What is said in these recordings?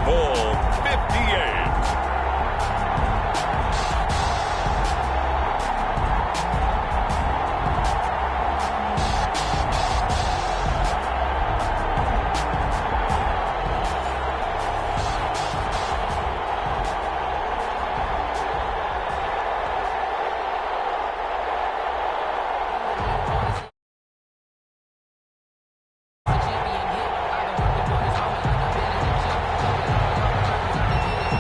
Bowl 58.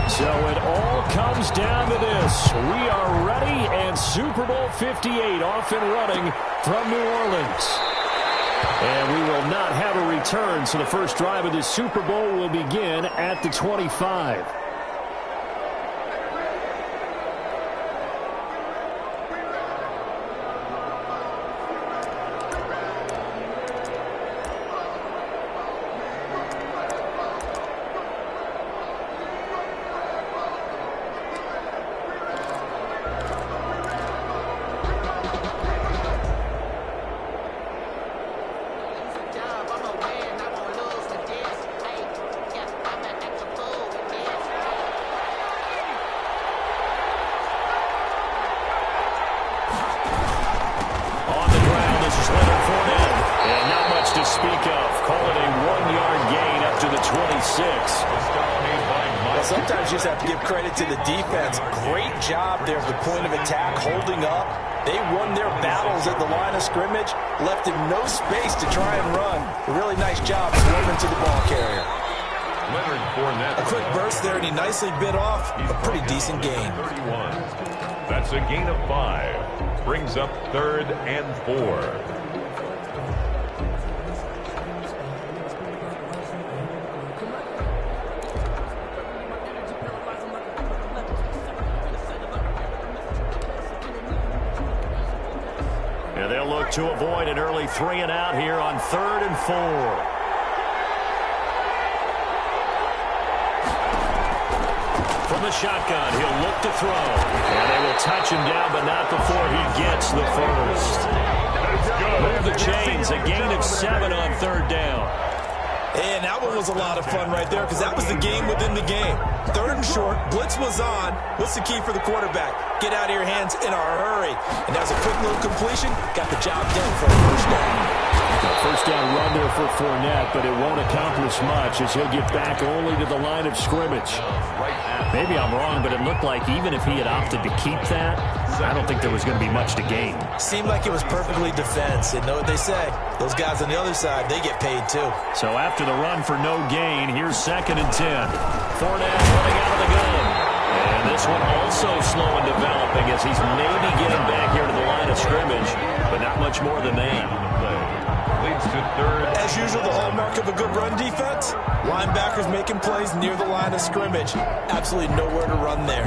So it all comes down to this. We are ready, and Super Bowl 58 off and running from New Orleans. And we will not have a return, so the first drive of this Super Bowl will begin at the 25. Sometimes you just have to give credit to the defense. Great job there at the point of attack, holding up. They won their battles at the line of scrimmage, left him no space to try and run. A really nice job swarming to the ball carrier. A quick burst there, and he nicely bit off a pretty decent gain. 31. That's a gain of 5. Brings up 3rd and 4. They'll look to avoid an early 3 and out here on 3rd and 4. From the shotgun, he'll look to throw. And they will touch him down, but not before he gets the first. Move the chains, a gain of 7 on 3rd down. And that one was a lot of fun right there because that was the game within the game. 3rd and short, blitz was on. What's the key for the quarterback? Get out of your hands in a hurry. And that was a quick little completion. Got the job done for a first down. First down run there for Fournette, but it won't accomplish much as he'll get back only to the line of scrimmage. Maybe I'm wrong, but it looked like even if he had opted to keep that, I don't think there was going to be much to gain. Seemed like it was perfectly defense. And know what they say? Those guys on the other side, they get paid too. So after the run for no gain, here's 2nd and 10. Fournette running out of the gun. And this one also slow in developing as he's maybe getting back here to the line of scrimmage, but not much more than that. Leads to 3rd. As usual, the hallmark of a good run defense, linebackers making plays near the line of scrimmage. Absolutely nowhere to run there.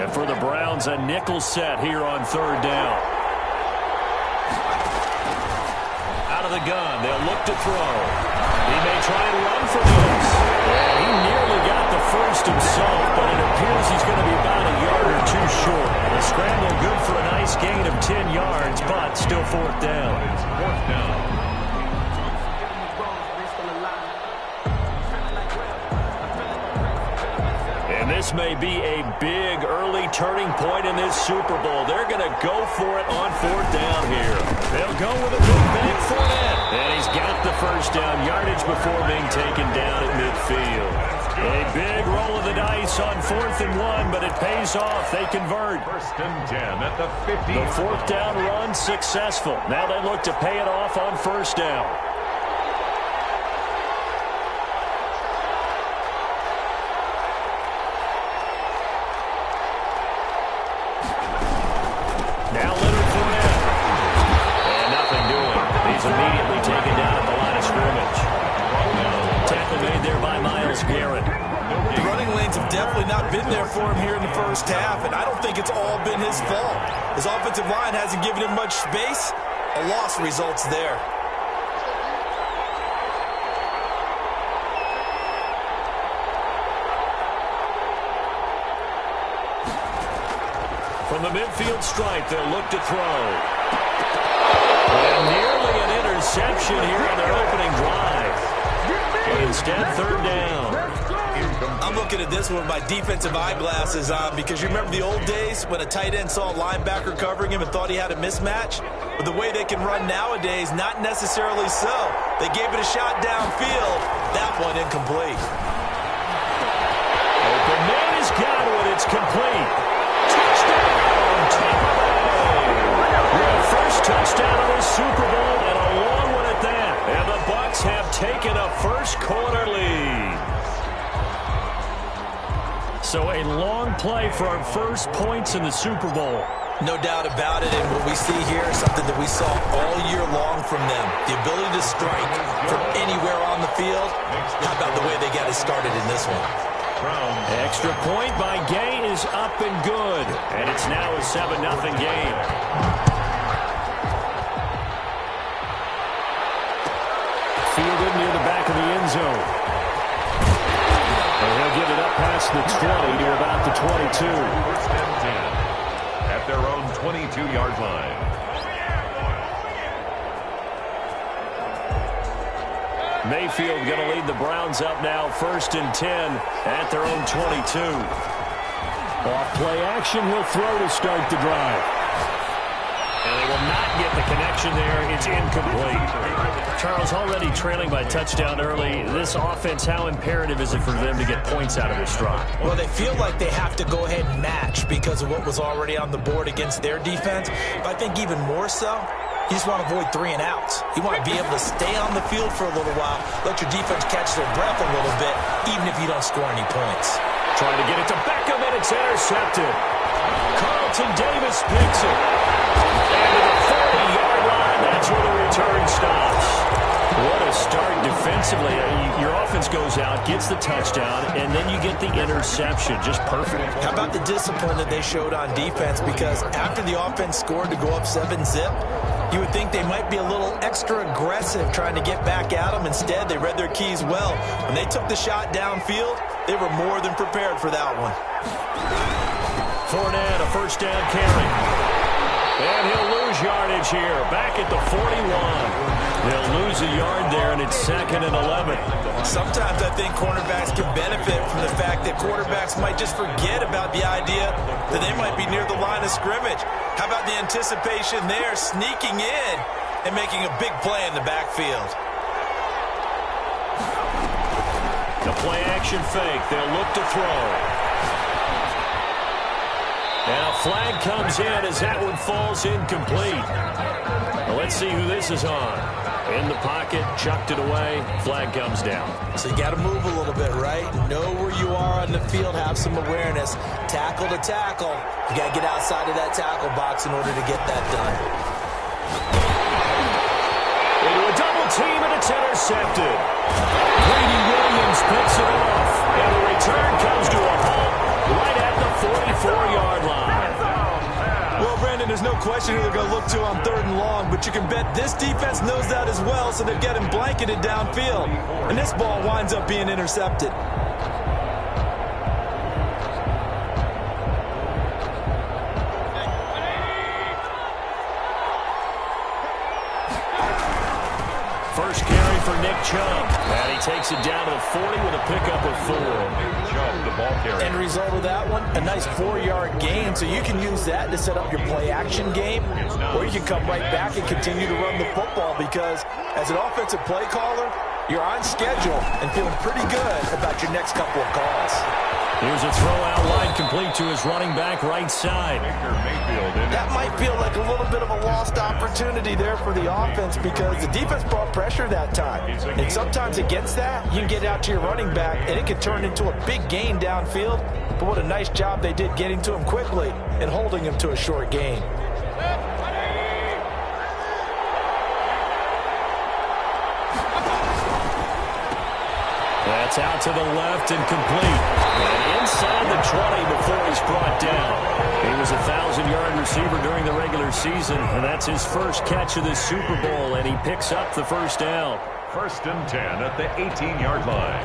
And for the Browns, a nickel set here on 3rd down. Out of the gun, they'll look to throw. He may try and run for this. Yeah, he nearly got the first himself, but it appears he's going to be about a yard or 2 short. The scramble good for a nice gain of 10 yards, but still 4th down. It's 4th down. And this may be a big early turning point in this Super Bowl. They're going to go for it on 4th down here. They'll go with a big bang Fournette. And he's got the first down yardage before being taken down at midfield. A big roll of the dice on 4th and 1, but it pays off. They convert. 1st and 10 at the 50. The 4th down run successful. Now they look to pay it off on 1st down. Now Leonard Fournette. And nothing doing. He's immediately taken down at the line of scrimmage. Tackle made there by Myles Garrett. The running lanes have definitely not been there for him here in the first half, and I don't think it's all been his fault. His offensive line hasn't given him much space. A loss results there. From the midfield stripe, they'll look to throw. And nearly an interception here on their opening drive. But instead, third down. I'm looking at this one with my defensive eyeglasses on because you remember the old days when a tight end saw a linebacker covering him and thought he had a mismatch? But the way they can run nowadays, not necessarily so. They gave it a shot downfield. That one incomplete. Open man has got one. It's complete. Touchdown, Tampa Bay. Their first touchdown of the Super Bowl and a long one at that. And the Bucs have taken a first-quarter lead. So a long play for our first points in the Super Bowl. No doubt about it, and what we see here is something that we saw all year long from them. The ability to strike from anywhere on the field. How about the way they got it started in this one? Extra point by Gay is up and good. And it's now a 7-0 game. Fielded near the back of the end zone. And he'll give it up past the 20 to about the 22. First and 10 at their own 22-yard line. Mayfield going to lead the Browns up now, first and 10 at their own 22. Off play action, he'll throw to start the drive. And they will not get the connection there. It's incomplete. Charles, already trailing by touchdown early. This offense, how imperative is it for them to get points out of this drive? Well, they feel like they have to go ahead and match because of what was already on the board against their defense. But I think even more so, you just want to avoid 3 and outs. You want to be able to stay on the field for a little while, let your defense catch their breath a little bit, even if you don't score any points. Trying to get it to Beckham, and it's intercepted. Carlton Davis picks it. And to the 40-yard line, that's where the return stops. What a start defensively. Your offense goes out, gets the touchdown, and then you get the interception. Just perfect. How about the discipline that they showed on defense? Because after the offense scored to go up 7-zip, you would think they might be a little extra aggressive trying to get back at them. Instead, they read their keys well. When they took the shot downfield, they were more than prepared for that one. Fournette, a first down carry. And he'll lose yardage here. Back at the 41. They'll lose a yard there, and it's 2nd and 11. Sometimes I think cornerbacks can benefit from the fact that quarterbacks might just forget about the idea that they might be near the line of scrimmage. How about the anticipation there, sneaking in and making a big play in the backfield? The play-action fake. They'll look to throw. And a flag comes in as that one falls incomplete. Well, let's see who this is on. In the pocket, chucked it away, flag comes down. So you got to move a little bit, right? Know where you are on the field, have some awareness. Tackle to tackle. You got to get outside of that tackle box in order to get that done. Into a double team, and it's intercepted. Brady Williams picks it off, and the return comes to a halt right at the 44-yard line. Well, Brandon, there's no question who they're going to look to on 3rd and long, but you can bet this defense knows that as well, so they're getting blanketed downfield. And this ball winds up being intercepted. First carry for Nick Chubb. And he takes it down to the 40 with a pickup of 4. Chubb, the ball carrier. End result of that one, a nice 4-yard gain, so you can use that to set up your play-action game, or you can come right back and continue to run the football because as an offensive play caller, you're on schedule and feeling pretty good about your next couple of calls. Here's a throw out wide complete to his running back right side. That might feel like a little bit of a lost opportunity there for the offense because the defense brought pressure that time. And sometimes against that, you can get out to your running back and it can turn into a big gain downfield. But what a nice job they did getting to him quickly and holding him to a short gain. That's out to the left and complete. And inside the 20 before he's brought down. He was a 1,000-yard receiver during the regular season, and that's his first catch of the Super Bowl, and he picks up the first down. 1st and 10 at the 18-yard line.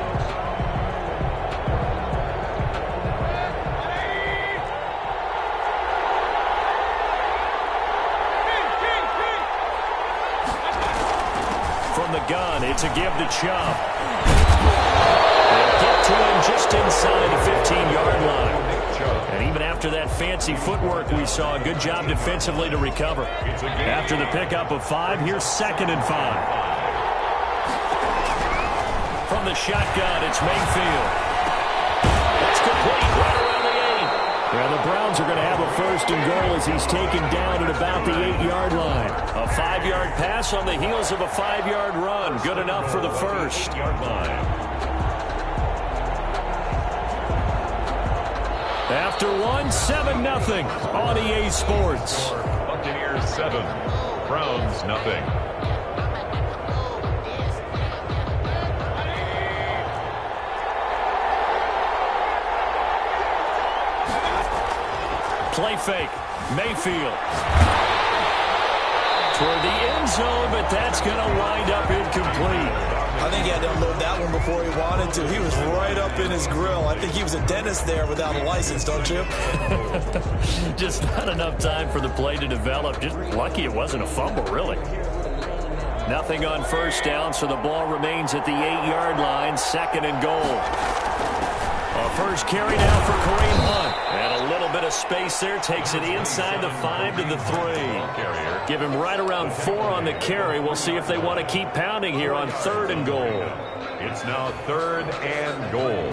It's a give to Chubb. They'll get to him just inside the 15-yard line. And even after that fancy footwork we saw, a good job defensively to recover. After the pickup of 5, here's 2nd and 5. From the shotgun, it's Mayfield. It's complete right around the 8. And the Browns are going to have a 1st and goal as he's taken down at about the 8-yard line. A 5-yard pass on the heels of a 5-yard run. Good enough for the 1st. After 1, 7-0 on EA Sports. Buccaneers 7, Browns nothing. Play fake. Mayfield. Toward the end zone, but that's going to wind up incomplete. I think he had to unload that one before he wanted to. He was right up in his grill. I think he was a dentist there without a license, don't you? Just not enough time for the play to develop. Just lucky it wasn't a fumble, really. Nothing on 1st down, so the ball remains at the 8-yard line. 2nd and goal. A 1st carry now for Kareem Hunt. And a little bit of space there. Takes it inside the 5 to the 3. Give him right around 4 on the carry. We'll see if they want to keep pounding here on 3rd and goal. It's now 3rd and goal.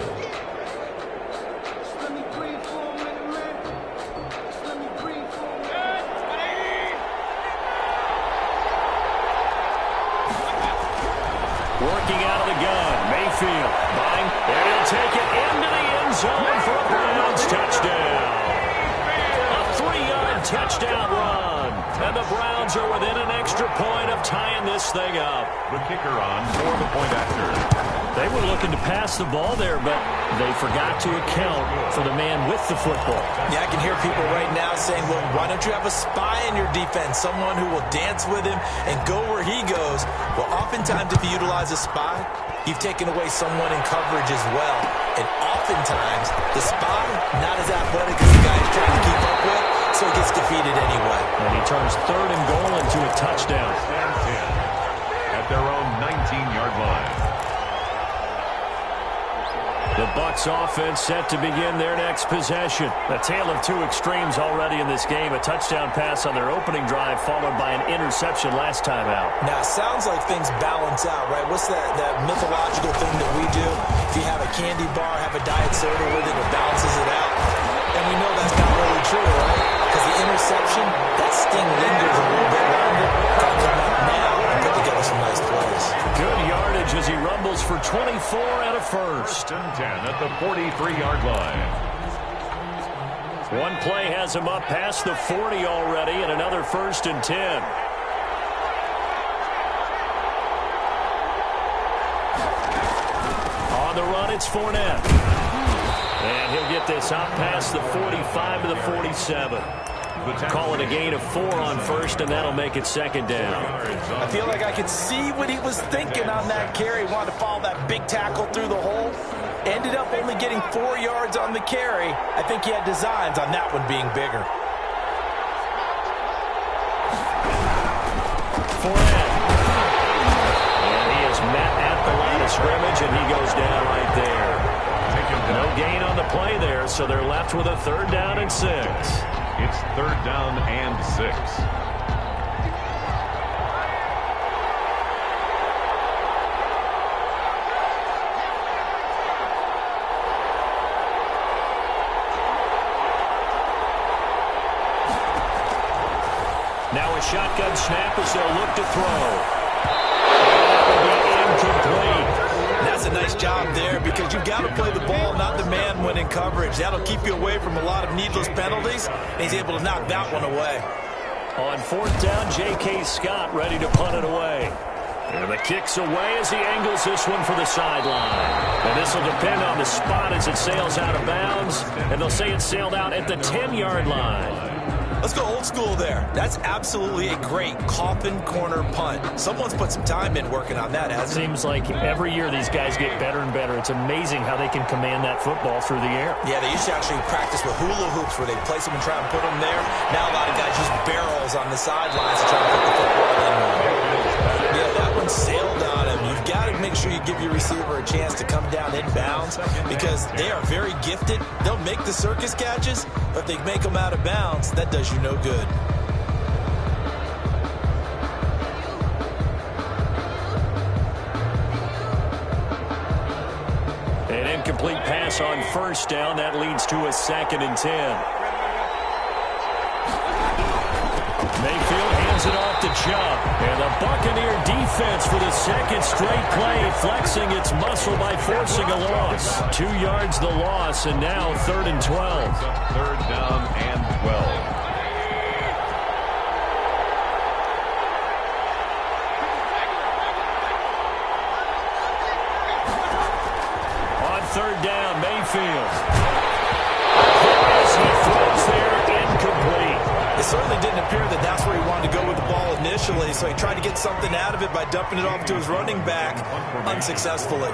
Working out of the gun. Mayfield. Buying. And he'll take it into the end zone for a Browns touchdown. A 3-yard touchdown run. And the Browns are within an extra point of tying this thing up. The kicker on for the point after. They were looking to pass the ball there, but they forgot to account for the man with the football. Yeah, I can hear people right now saying, well, why don't you have a spy in your defense, someone who will dance with him and go where he goes? Well, oftentimes if you utilize a spy, you've taken away someone in coverage as well. And oftentimes, the spy, not as athletic as the guy he's trying to keep up with, so he gets defeated anyway. And he turns 3rd and goal into a touchdown. And 10 at their own 19-yard line. The Bucs offense set to begin their next possession. A tale of 2 extremes already in this game. A touchdown pass on their opening drive followed by an interception last time out. Now, it sounds like things balance out, right? What's that mythological thing that we do? If you have a candy bar, have a diet soda with it, it balances it out. And we know that's not really true, right? Because the interception, that sting lingers a little bit longer. Got to come out now and put together some nice plays. Good yardage as he rumbles for 24 and a 1st. 1st and 10 at the 43-yard line. One play has him up past the 40 already, and another 1st and 10. On the run, it's Fournette. And he'll get this out past the 45 to the 47. Call it a gain of 4 on 1st, and that'll make it 2nd down. I feel like I could see what he was thinking on that carry. He wanted to follow that big tackle through the hole. Ended up only getting 4 yards on the carry. I think he had designs on that one being bigger. Fournette. And he is met at the line of scrimmage, and he goes down right there. No gain on the play there, so they're left with a 3rd down and 6. It's 3rd down and 6. Now a shotgun snap as they'll look to throw. That will be incomplete. That's a nice job there because you've got to play the ball, not the man when in coverage. That'll keep you away from a lot of needless penalties, and he's able to knock that one away. On 4th down, J.K. Scott ready to punt it away. And the kick's away as he angles this one for the sideline. And this will depend on the spot as it sails out of bounds. And they'll say it sailed out at the 10-yard line. Let's go old school there. That's absolutely a great coffin corner punt. Someone's put some time in working on that, hasn't it? Seems like every year these guys get better and better. It's amazing how they can command that football through the air. Yeah, they used to actually practice with hula hoops where they place them and try and put them there. Now a lot of guys use barrels on the sidelines to try and put the football in. Yeah, that one sailed on him. You've you got to make sure you give your receiver a chance to come down inbounds because they are very gifted. They'll make the circus catches, but if they make them out of bounds, that does you no good. An incomplete pass on first down. That leads to a 2nd and 10. Mayfield hands it off to Chubb. And the Buccaneer defense for the 2nd straight play, flexing its muscle by forcing a loss. 2 yards the loss, and now 3rd and 12. 3rd down and 12. On 3rd down, Mayfield. As he throws there, incomplete. It certainly didn't appear that that's where he wanted to go with the ball initially, so he tried to get something out of it by dumping it off to his running back unsuccessfully.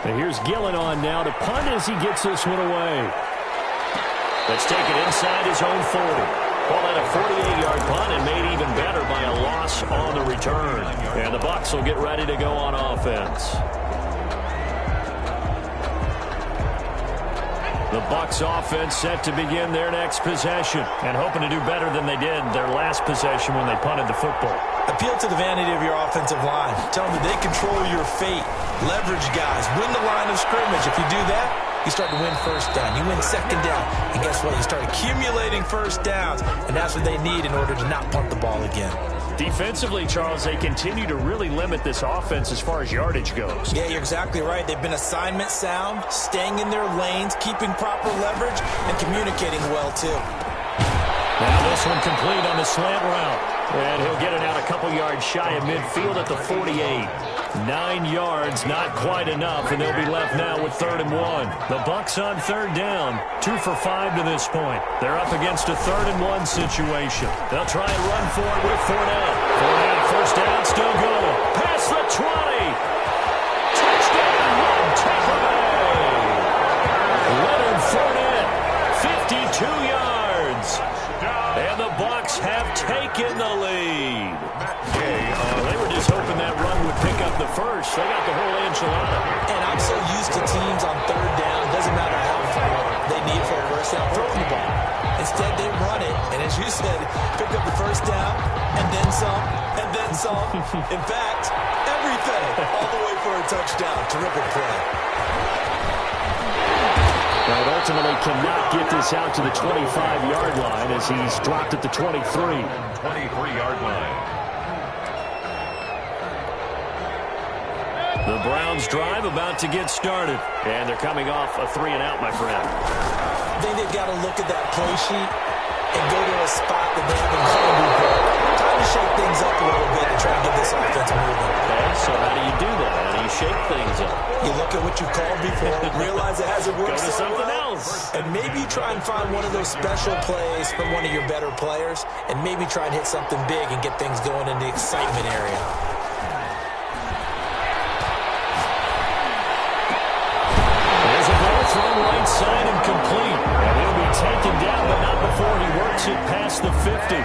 And here's Gillen on now to punt as he gets this one away. Let's take it inside his own 40. Well, that a 48-yard punt and made even better by a loss on the return. And the Bucs will get ready to go on offense. The Bucs offense set to begin their next possession and hoping to do better than they did their last possession when they punted the football. Appeal to the vanity of your offensive line. Tell them that they control your fate. Leverage guys. Win the line of scrimmage. If you do that, you start to win first down. You win 2nd down. And guess what? You start accumulating first downs. And that's what they need in order to not punt the ball again. Defensively, Charles, they continue to really limit this offense as far as yardage goes. Yeah, you're exactly right. They've been assignment sound, staying in their lanes, keeping proper leverage, and communicating well, too. Now this one complete on the slant route. And he'll get it out a couple yards shy of midfield at the 48. 9 yards, not quite enough, and they'll be left now with 3rd and 1. The Bucs on 3rd down, 2 for 5 to this point. They're up against a 3rd and 1 situation. They'll try and run for it with Fournette. Fournette, first down, still going. Past the 20. Touchdown, Tampa Bay. Leonard Fournette, 52 yards. And the Bucs have taken the lead. They were just hoping that run would pick up the first. They got the whole enchilada. And I'm so used to teams on 3rd down, doesn't matter how far they need for a first down, throwing the ball. Instead, they run it, and as you said, pick up the first down, and then some, and then some. In fact, everything, all the way for a touchdown. Terrific play. Now it ultimately cannot get this out to the 25-yard line as he's dropped at the 23. 23-yard line. The Browns drive about to get started. And they're coming off a 3-and-out, my friend. I think they've got to look at that play sheet and go to a spot that they haven't called before. Time to shake things up a little bit and try and get this offense moving. Okay, so how do you do that? How do you shake things up? You look at what you called before, realize it hasn't worked Go to so something well, else. and maybe try and find one of those special plays from one of your better players, and maybe try and hit something big and get things going in the excitement area. There's a ball thrown right side and complete. And he'll be taken down, but not before he works it past the 50.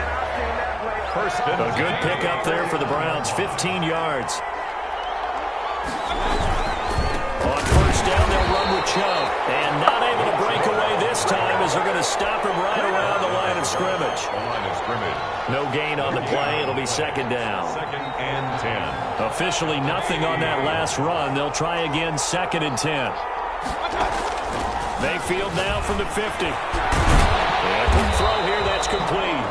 A good pickup there for the Browns, 15 yards. On first down, they'll run with Chubb. And not able to break away this time as they're going to stop him right around the line of scrimmage. No gain on the play. It'll be 2nd down. 2nd and 10. Officially nothing on that last run. They'll try again, 2nd and 10. Mayfield now from the 50. And a quick throw here, that's complete.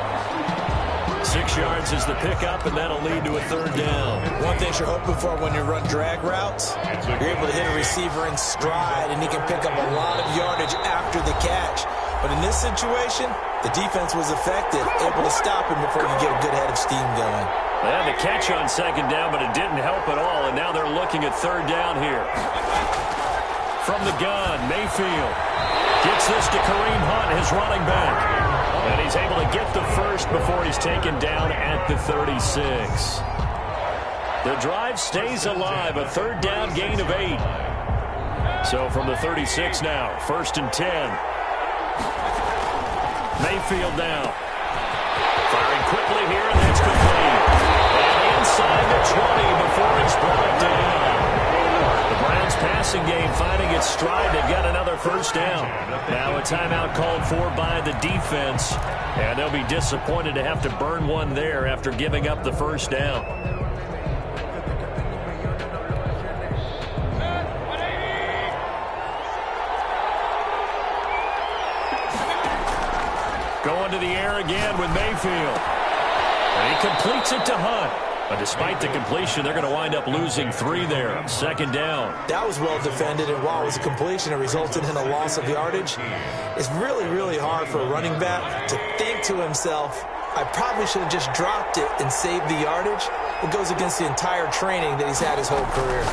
6 yards is the pickup, and that'll lead to a 3rd down. One thing you're hoping for when you run drag routes, you're able to hit a receiver in stride, and he can pick up a lot of yardage after the catch. But in this situation, the defense was effective, able to stop him before you get a good head of steam going. They had the catch on 2nd down, but it didn't help at all, and now they're looking at 3rd down here. From the gun, Mayfield gets this to Kareem Hunt, his running back. And he's able to get the first before he's taken down at the 36. The drive stays alive, a 3rd down gain of 8. So from the 36 now, 1st and 10. Mayfield now. quickly here, and that's complete. And inside the 20 before it's brought down. The Browns passing game finding its stride. They've got another first down. Now a timeout called for by the defense. And they'll be disappointed to have to burn one there after giving up the first down. Going to the air again with Mayfield. And he completes it to Hunt. But despite the completion, they're going to wind up losing 3 there. Second down. That was well defended, and while it was a completion, it resulted in a loss of yardage. It's really, really hard for a running back to think to himself, I probably should have just dropped it and saved the yardage. It goes against the entire training that he's had his whole career.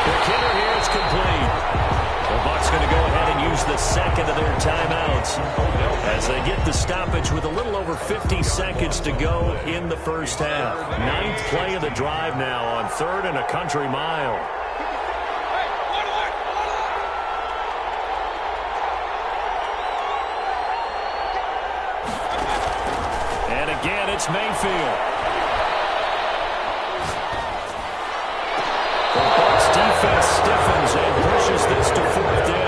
The kicker here is complete. The Bucs going to go ahead and use the second of their timeouts as they get the stoppage with a little over 50 seconds to go in the first half. 9th play of the drive now on 3rd and a country mile. And again, it's Mayfield. The Bucs defense stiffens and pushes this to 4th down.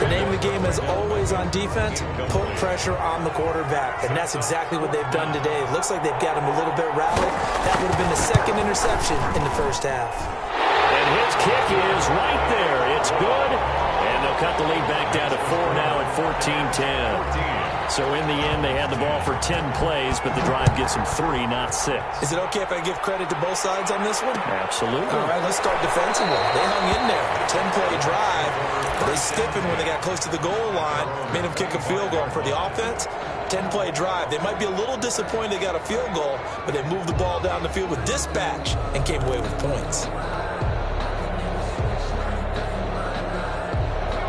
The name of the game is always on defense, put pressure on the quarterback. And that's exactly what they've done today. It looks like they've got him a little bit rallied. That would have been the second interception in the first half. And his kick is right there. It's good. And they'll cut the lead back down to 4 now at 14-10. So in the end, they had the ball for 10 plays, but the drive gets them 3, not 6. Is it okay if I give credit to both sides on this one? Absolutely. All right, let's start defensively. They hung in there. 10-play drive. They stiffened when they got close to the goal line, made them kick a field goal. And for the offense, 10-play drive. They might be a little disappointed they got a field goal, but they moved the ball down the field with dispatch and came away with points.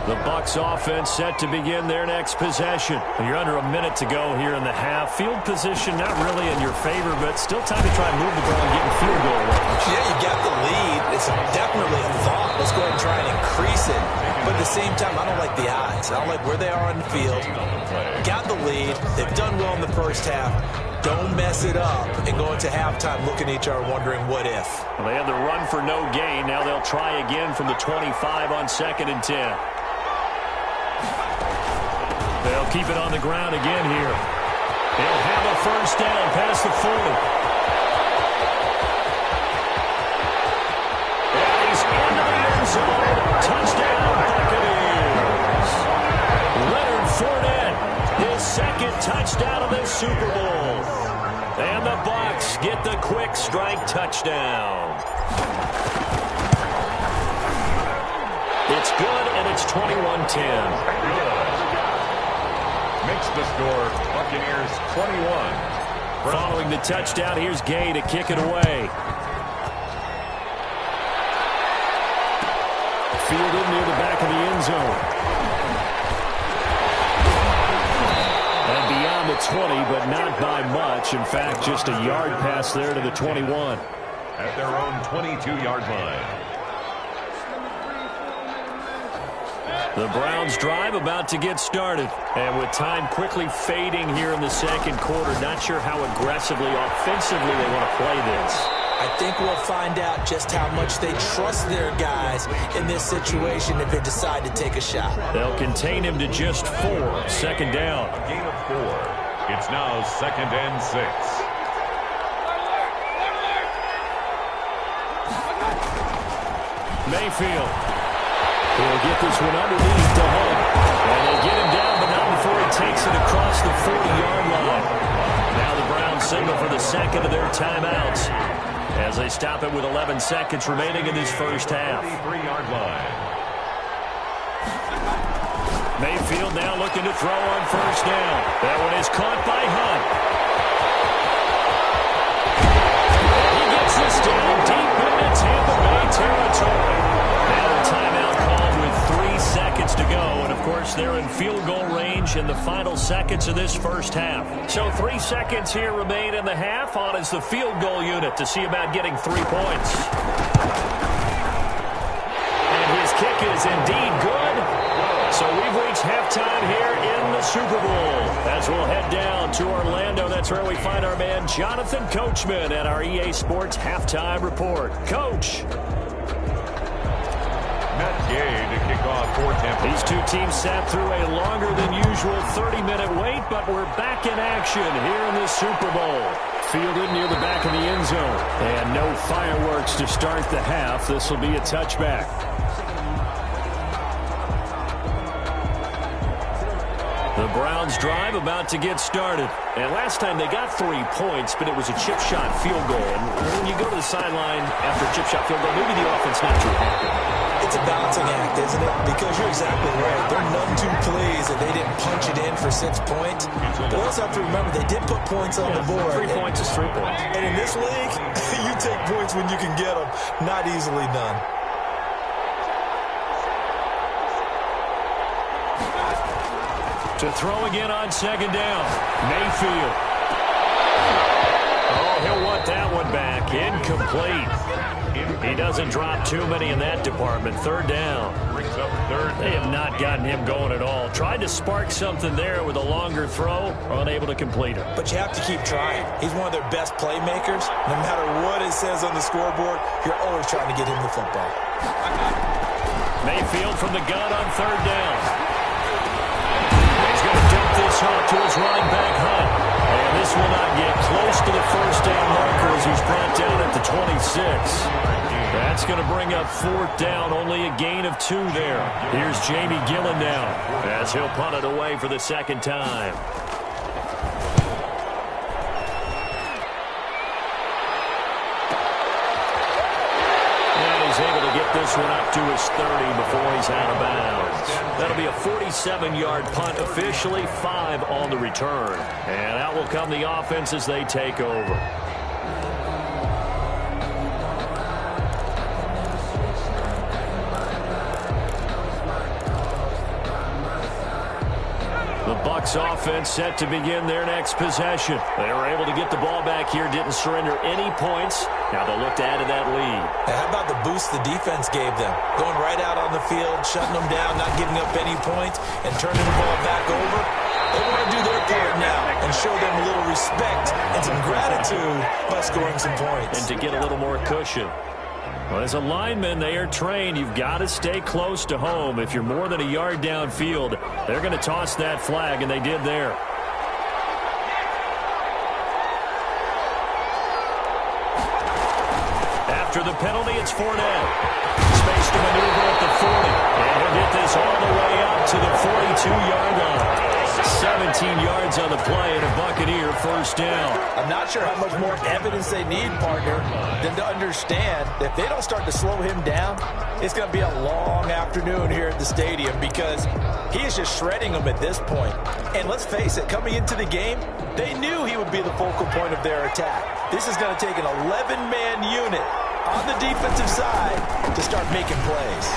The Bucs offense set to begin their next possession. You're under a minute to go here in the half. Field position not really in your favor, but still time to try and move the ball and get in field goal range. Yeah, you got the lead. It's definitely a thought. Let's go ahead and try and increase it. But at the same time, I don't like the odds. I don't like where they are on the field. Got the lead. They've done well in the first half. Don't mess it up and go into halftime looking at each other wondering what if. Well, they had the run for no gain. Now they'll try again from the 25 on 2nd and 10. They'll keep it on the ground again here. They'll have a first down past the 40. And he's into the end zone. Touchdown, Buccaneers. Leonard Fournette, his 2nd touchdown of this Super Bowl. And the Bucs get the quick strike touchdown. It's good, and it's 21-10. Makes the score Buccaneers 21. Following the touchdown, here's Gay to kick it away. Fielded near the back of the end zone. And beyond the 20, but not by much. In fact, just a yard pass there to the 21. At their own 22-yard line. The Browns drive about to get started. And with time quickly fading here in the second quarter, not sure how aggressively, offensively they want to play this. I think we'll find out just how much they trust their guys in this situation if they decide to take a shot. They'll contain him to just 4. 2nd down. A gain of 4. It's now 2nd and 6. Mayfield. He'll get this one underneath to Hunt. And they get him down, but not before he takes it across the 40-yard line. Now the Browns signal for the 2nd of their timeouts as they stop it with 11 seconds remaining in this first half. 33-yard line. Mayfield now looking to throw on first down. That one is caught by Hunt. And he gets this down deep into Tampa Bay territory. Now a timeout called with 3 seconds to go. And, of course, they're in field goal range in the final seconds of this first half. So 3 seconds here remain in the half. On is the field goal unit to see about getting 3 points. And his kick is indeed good. So we've reached halftime here in the the Super Bowl. As we'll head down to Orlando, that's where we find our man Jonathan Coachman at our EA Sports Halftime Report. Coach. Matt Gay to kick off for Tampa. These two teams sat through a longer than usual 30-minute wait, but we're back in action here in the Super Bowl. Fielded near the back of the end zone. And no fireworks to start the half. This will be a touchback. The Browns drive about to get started. And last time they got 3 points, but it was a chip shot field goal. And when you go to the sideline after a chip shot field goal, maybe the offense not too happy. It's a balancing act, isn't it? Because you're exactly right. They're none too pleased that they didn't punch it in for 6 points. But we also have to remember they did put points on the board. 3 points is 3 points. And in this league, you take points when you can get them. Not easily done. To throw again on second down. Mayfield. Oh, he'll want that one back. Incomplete. He doesn't drop too many in that department. Third down. Brings up third. They have not gotten him going at all. Tried to spark something there with a longer throw. Unable to complete it. But you have to keep trying. He's one of their best playmakers. No matter what it says on the scoreboard, you're always trying to get him the football. Mayfield from the gun on third down. He's going to dump this off to his running back, Hunt. And this will not get close to the first down marker as he's brought down at the 26. That's going to bring up fourth down, only a gain of 2 there. Here's Jamie Gillen now as he'll punt it away for the second time. Able to get this one up to his 30 before he's out of bounds. That'll be a 47-yard punt, officially 5 on the return. And out will come the offense as they take over. The Bucs offense set to begin their next possession. They were able to get the ball back here, didn't surrender any points. Now they'll look to add to that lead. Now, how about the boost the defense gave them? Going right out on the field, shutting them down, not giving up any points, and turning the ball back over. They want to do their part now and show them a little respect and some gratitude by scoring some points. And to get a little more cushion. Well, as a lineman, they are trained. You've got to stay close to home. If you're more than a yard downfield, they're going to toss that flag, and they did there. After the penalty, it's Fournette. Space to maneuver at the 40. And he'll get this all the way up to the 42-yard line. 17 yards on the play and a Buccaneer first down. I'm not sure how much more evidence they need, partner, than to understand that if they don't start to slow him down, it's going to be a long afternoon here at the stadium because he is just shredding them at this point. And let's face it, coming into the game, they knew he would be the focal point of their attack. This is going to take an 11-man unit on the defensive side to start making plays.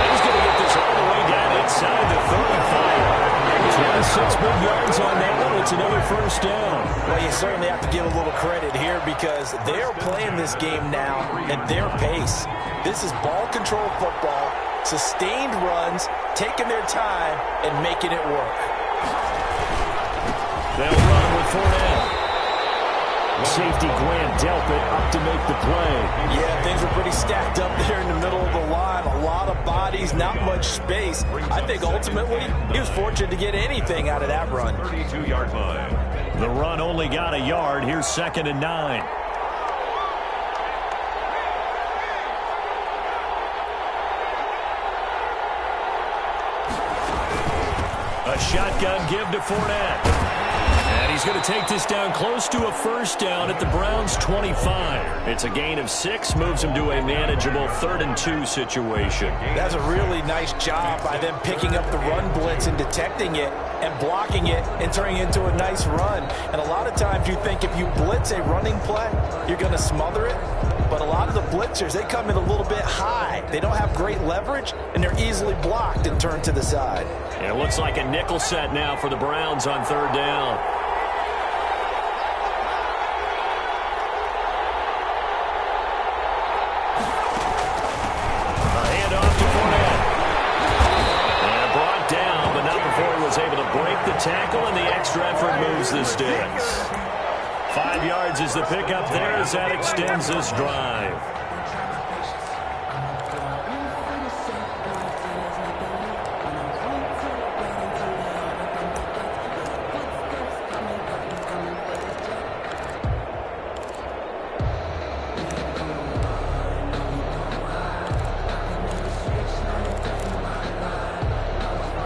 He's going to get this all the way down inside the 35. 26 big yards on that one. It's another first down. Well, you certainly have to give a little credit here because they're playing this game now at their pace. This is ball control football, sustained runs, taking their time, and making it work. They'll run with Fournette. Safety Grant Delpit up to make the play. Yeah, things were pretty stacked up there in the middle of the line. A lot of bodies, not much space. I think ultimately he was fortunate to get anything out of that run. 32-yard line. The run only got a yard. Here's 2nd and 9. A shotgun give to Fournette. And he's going to take this down close to a first down at the Browns' 25. It's a gain of 6, moves him to a manageable 3rd and 2 situation. That's a really nice job by them picking up the run blitz and detecting it and blocking it and turning it into a nice run. And a lot of times you think if you blitz a running play, you're going to smother it. But a lot of the blitzers, they come in a little bit high. They don't have great leverage, and they're easily blocked and turned to the side. And it looks like a nickel set now for the Browns on 3rd down. extra effort moves the sticks. 5 yards is the pickup there as that extends this drive.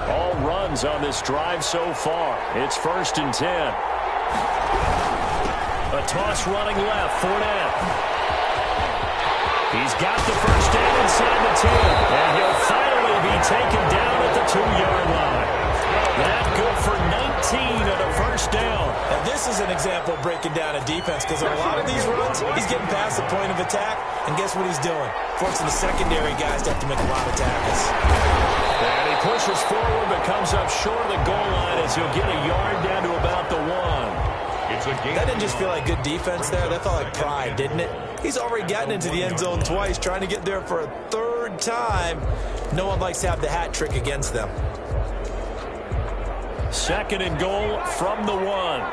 All runs on this drive so far. It's 1st and 10. A toss running left, Fournette. He's got the first down inside the 10, and he'll finally be taken down at the 2-yard line. That good for 19 and a first down. And this is an example of breaking down a defense, because on a lot of these runs, he's getting past the point of attack, and guess what he's doing? Forcing the secondary guys to have to make a lot of tackles. And he pushes forward, but comes up short of the goal line as he'll get a yard down to about the 1. That didn't just feel like good defense there. That felt like pride, didn't it? He's already gotten into the end zone twice, trying to get there for a 3rd time. No one likes to have the hat trick against them. 2nd and goal from the 1.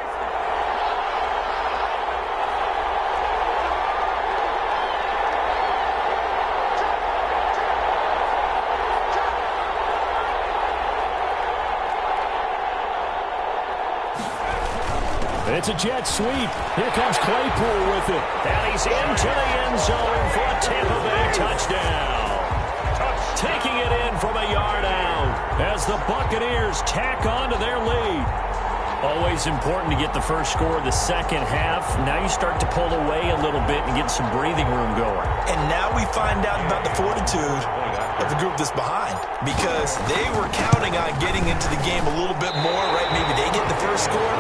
It's a jet sweep. Here comes Claypool with it. And he's into the end zone for a Tampa Bay touchdown. Taking it in from a yard out as the Buccaneers tack on to their lead. Always important to get the first score of the second half. Now you start to pull away a little bit and get some breathing room going. And now we find out about the fortitude of the group that's behind, because they were counting on getting into the game a little bit more, right? Maybe they get the first score.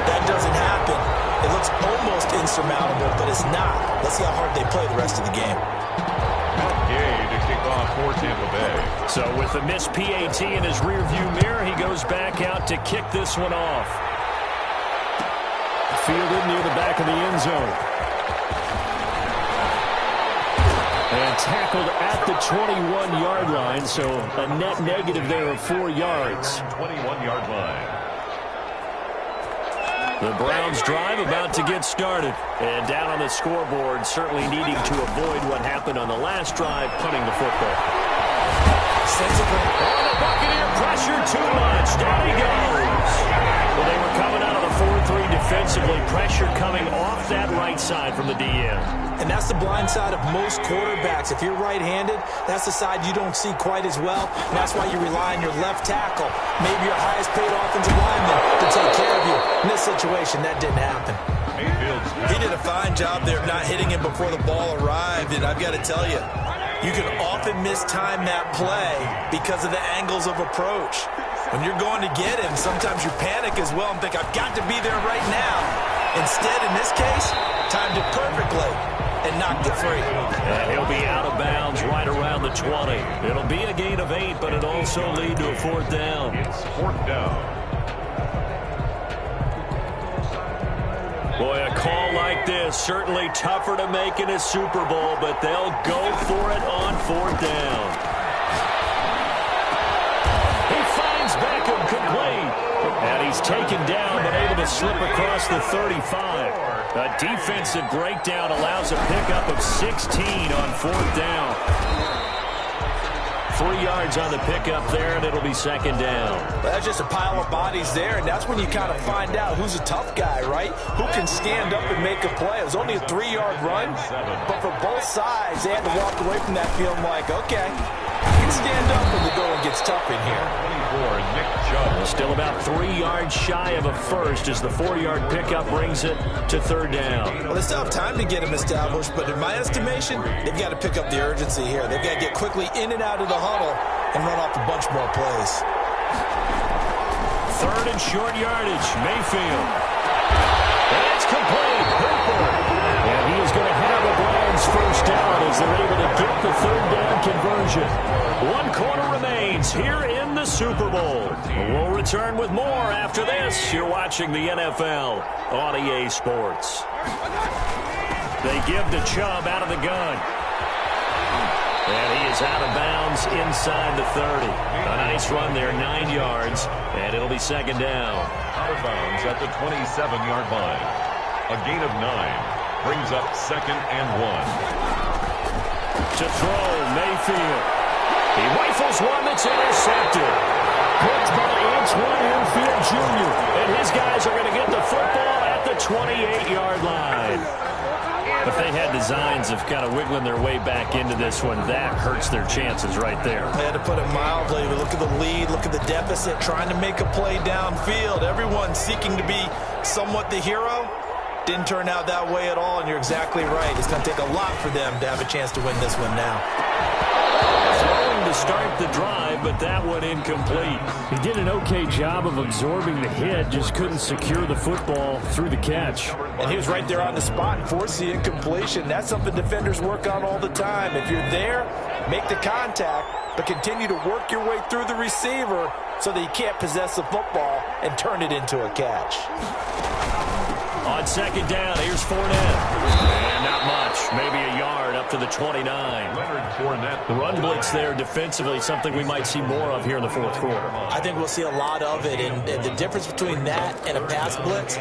That doesn't happen. It looks almost insurmountable, but it's not. Let's see how hard they play the rest of the game. Okay, to kick off for Tampa Bay. So with the missed PAT in his rearview mirror, he goes back out to kick this one off. Fielded near the back of the end zone. And tackled at the 21-yard line, so a net negative there of 4 yards. 21-yard line. The Browns drive about to get started. And down on the scoreboard, certainly needing to avoid what happened on the last drive, punting the football. Sensible. Oh, the Buccaneer pressure too much. Down he goes. Well, they were coming out of the 4-3 defensively. Pressure coming off that right side from the DN. And that's the blind side of most quarterbacks. If you're right-handed, that's the side you don't see quite as well. And that's why you rely on your left tackle, maybe your highest-paid offensive lineman, to take care of you. In this situation, that didn't happen. He did a fine job there of not hitting him before the ball arrived. And I've got to tell you, you can often mistime that play because of the angles of approach. When you're going to get him, sometimes you panic as well and think, I've got to be there right now. Instead, in this case, timed it perfectly and knocked it free. And he'll be out of bounds right around the 20. It'll be a gain of 8, but it'll also lead to a 4th down. It's 4th down. Boy, a call like this, certainly tougher to make in a Super Bowl, but they'll go for it on 4th down. He finds Beckham complete. And he's taken down, but able to slip across the 35. A defensive breakdown allows a pickup of 16 on 4th down. 3 yards on the pickup there, and it'll be 2nd down. Well, that's just a pile of bodies there, and that's when you kind of find out who's a tough guy, right? Who can stand up and make a play. It was only a 3-yard run, but for both sides, they had to walk away from that feeling like, okay, I can stand up when the going gets tough in here. Nick Chubb. Still about 3 yards shy of a first as the 4-yard pickup brings it to 3rd down. Well, they still have time to get him established, but in my estimation, they've got to pick up the urgency here. They've got to get quickly in and out of the huddle and run off a bunch more plays. 3rd and short yardage, Mayfield. And it's complete. Hooper. And he is going to have a Browns first down as they're able to get the 3rd down conversion. 1 quarter remains here in the Super Bowl. We'll return with more after this. You're watching the NFL on EA Sports. They give to Chubb out of the gun. And he is out of bounds inside the 30. A nice run there, 9 yards, and it'll be second down. Out of bounds at the 27-yard line. A gain of 9 brings up second and 1. To throw, Mayfield. He rifles one that's intercepted. Picked by Antoine Winfield Jr. And his guys are going to get the football at the 28-yard line. If they had designs of kind of wiggling their way back into this one, that hurts their chances right there. They had to put it mildly. Look at the lead. Look at the deficit. Trying to make a play downfield. Everyone seeking to be somewhat the hero. Didn't turn out that way at all, and you're exactly right. It's going to take a lot for them to have a chance to win this one now. Throwing to start the drive, but that one incomplete. He did an okay job of absorbing the hit, just couldn't secure the football through the catch. And he was right there on the spot and forced the incompletion. That's something defenders work on all the time. If you're there, make the contact, but continue to work your way through the receiver so that you can't possess the football and turn it into a catch. On second down, here's Fournette. And not much. Maybe a yard up to the 29. Leonard Fournette. The run blitz there defensively, something we might see more of here in the fourth quarter. I think we'll see a lot of it. And the difference between that and a pass blitz,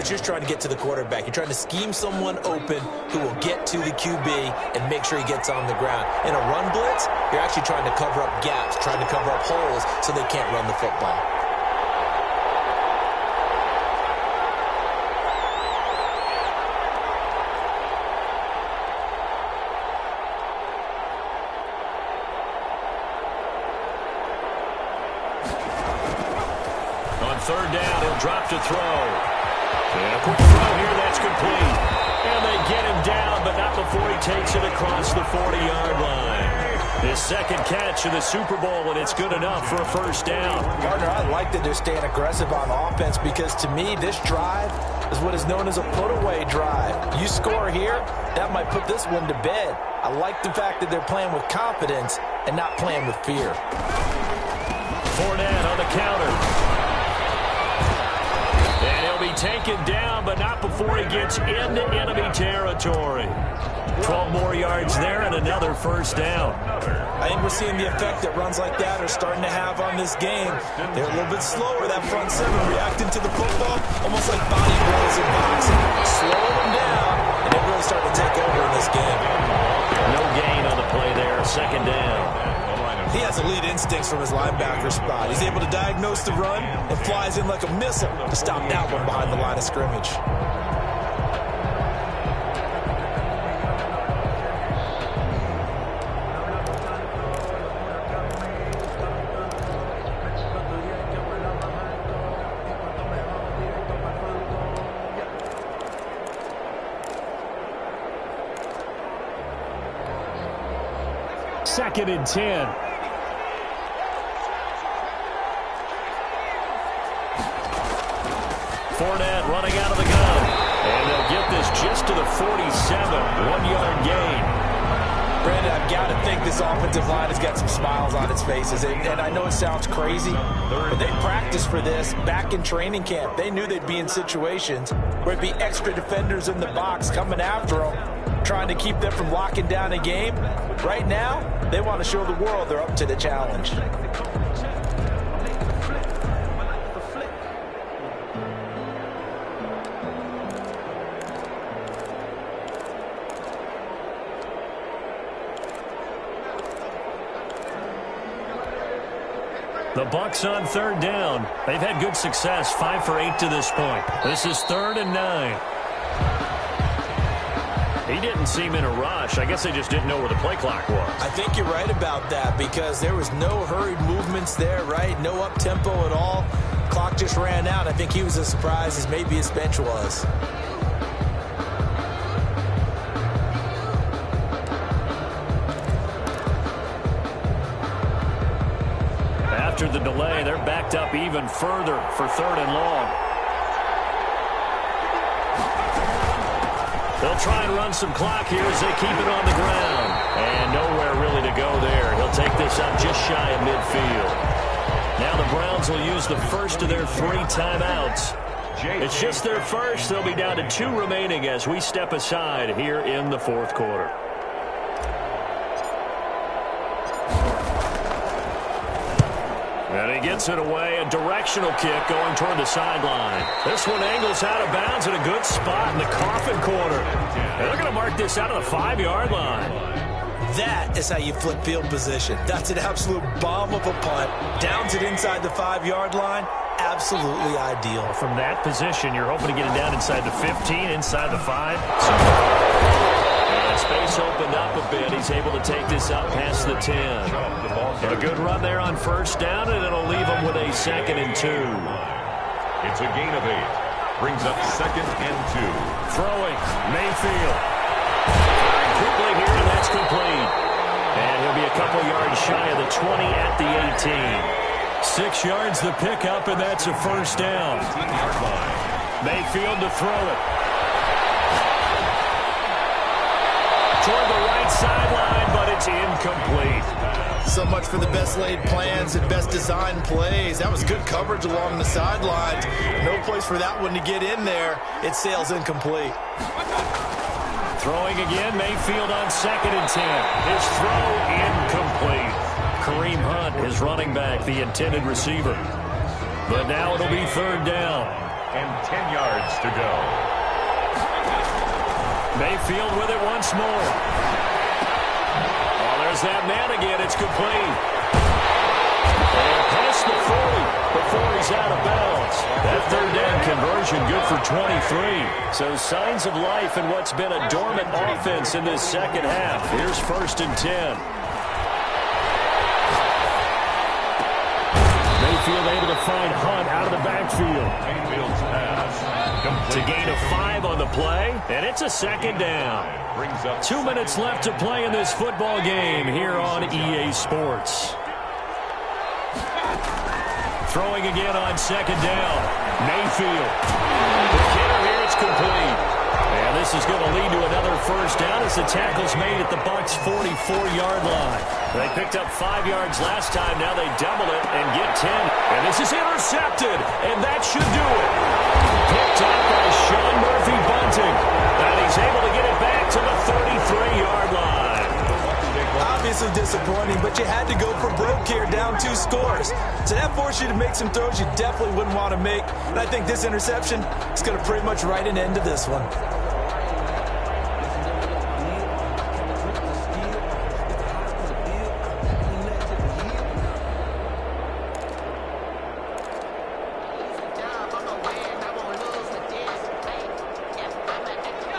you're trying to get to the quarterback. You're trying to scheme someone open who will get to the QB and make sure he gets on the ground. In a run blitz, you're actually trying to cover up gaps, trying to cover up holes so they can't run the football. Third down, he'll drop to throw. And a quick throw here, that's complete. And they get him down, but not before he takes it across the 40-yard line. His second catch in the Super Bowl, and it's good enough for a first down. Gardner, I like that they're staying aggressive on offense because, to me, this drive is what is known as a put-away drive. You score here, that might put this one to bed. I like the fact that they're playing with confidence and not playing with fear. Fournette on the counter. And he'll be taken down, but not before he gets into enemy territory. 12 more yards there and another first down. I think we're seeing the effect that runs like that are starting to have on this game. They're a little bit slower, that front seven, reacting to the football, almost like bodybuilders in boxing. Slow them down, and they're really starting to take over in this game. No gain on the play there, second down. He has elite instincts from his linebacker spot. He's able to diagnose the run and flies in like a missile to stop that one behind the line of scrimmage. Second and 10. Fournette running out of the gun. And they'll get this just to the 47. 1-yard gain. Brandon, I've got to think this offensive line has got some smiles on its faces. And I know it sounds crazy, but they practiced for this back in training camp. They knew they'd be in situations where it'd be extra defenders in the box coming after them, trying to keep them from locking down a game. Right now, they want to show the world they're up to the challenge. The Bucs on third down. They've had good success, 5 for 8 to this point. This is 3rd and 9. He didn't seem in a rush. I guess they just didn't know where the play clock was. I think you're right about that because there was no hurried movements there, right? No up-tempo at all. Clock just ran out. I think he was as surprised as maybe his bench was. After the delay, they're backed up even further for 3rd and long. They'll try and run some clock here as they keep it on the ground. And nowhere really to go there. He'll take this up just shy of midfield. Now the Browns will use the first of their 3 timeouts. It's just their first. They'll be down to 2 remaining as we step aside here in the 4th quarter. And he gets it away. A directional kick going toward the sideline. This one angles out of bounds in a good spot in the coffin corner. And they're going to mark this out of the 5-yard line. That is how you flip field position. That's an absolute bomb of a punt. Downs it inside the 5-yard line. Absolutely ideal. From that position, you're hoping to get it down inside the 15, inside the 5. And space opened up a bit. He's able to take this up past the 10. A good run there on first down, and it'll leave him with a 2nd and 2. It's a gain of 8. Brings up 2nd and 2. Throwing, Mayfield. Quickly here, and that's complete. And he'll be a couple yards shy of the 20 at the 18. 6 yards the pickup, and that's a first down. Mayfield to throw it. Toward the right sideline, but it's incomplete. So much for the best laid plans and best designed plays. That was good coverage along the sidelines. No place for that one to get in there. It sails incomplete. Throwing again, Mayfield on 2nd and 10. His throw incomplete. Kareem Hunt, his running back, the intended receiver. But now it'll be 3rd down. And 10 yards to go. Mayfield with it once more. Oh, there's that man again. It's complete. And past the 40 before he's out of bounds. That 3rd down conversion good for 23. So signs of life in what's been a dormant offense in this second half. Here's 1st and 10. Mayfield able to find Hunt out of the backfield. Mayfield's pass. To gain a 5 on the play, and it's a 2nd down. 2 minutes left to play in this football game here on EA Sports. Throwing again on 2nd down. Mayfield. The kicker here, it's complete. And this is going to lead to another first down as the tackle's made at the Bucs' 44-yard line. They picked up 5 yards last time. Now they double it and get 10. And this is intercepted, and that should do it. Picked up by Sean Murphy Bunting. And he's able to get it back to the 33-yard line. Obviously disappointing, but you had to go for broke here, down 2 scores. So that forced you to make some throws you definitely wouldn't want to make. And I think this interception is going to pretty much write an end to this one.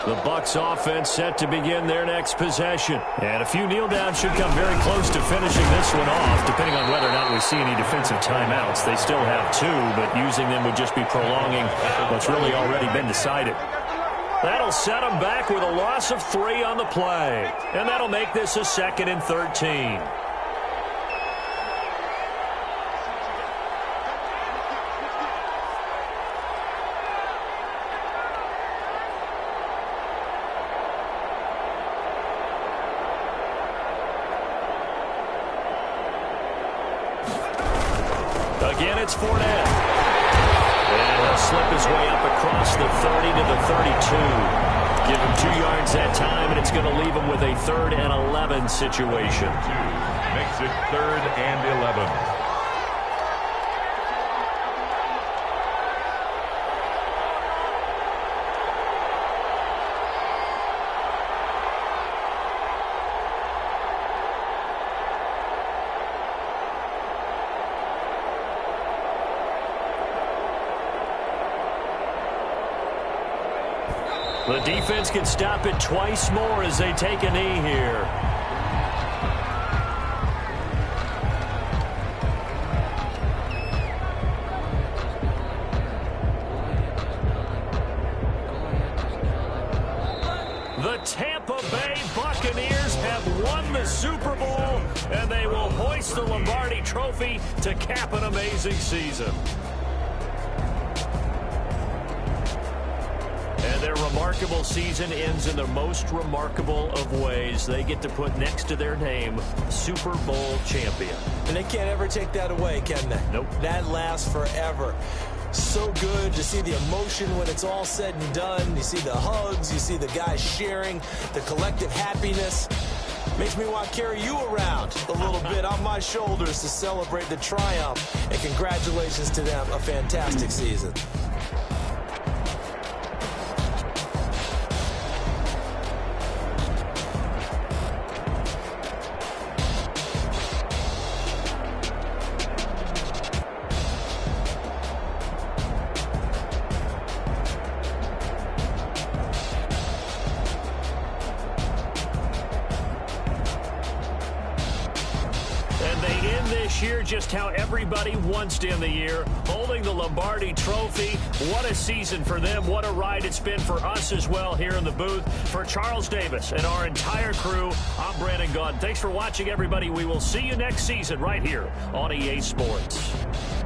The Bucs offense set to begin their next possession. And a few kneel downs should come very close to finishing this one off, depending on whether or not we see any defensive timeouts. They still have 2, but using them would just be prolonging what's really already been decided. That'll set them back with a loss of 3 on the play. And that'll make this a 2nd and 13. Again, it's Fournette. And he'll slip his way up across the 30 to the 32. Give him 2 yards that time, and it's going to leave him with a 3rd and 11 situation. Makes it 3rd and 11. The defense can stop it twice more as they take a knee here. The Tampa Bay Buccaneers have won the Super Bowl, and they will hoist the Lombardi Trophy to cap an amazing season. And their remarkable season ends in the most remarkable of ways. They get to put next to their name, Super Bowl champion. And they can't ever take that away, can they? Nope. That lasts forever. So good to see the emotion when it's all said and done. You see the hugs, you see the guys sharing, the collective happiness. Makes me want to carry you around a little bit on my shoulders to celebrate the triumph. And congratulations to them. A fantastic season. Year just how everybody wants to end the year, holding the Lombardi Trophy. What a season for them. What a ride it's been for us as well here in the booth. For Charles Davis and our entire crew, I'm Brandon Gunn. Thanks for watching, everybody. We will see you next season right here on EA Sports.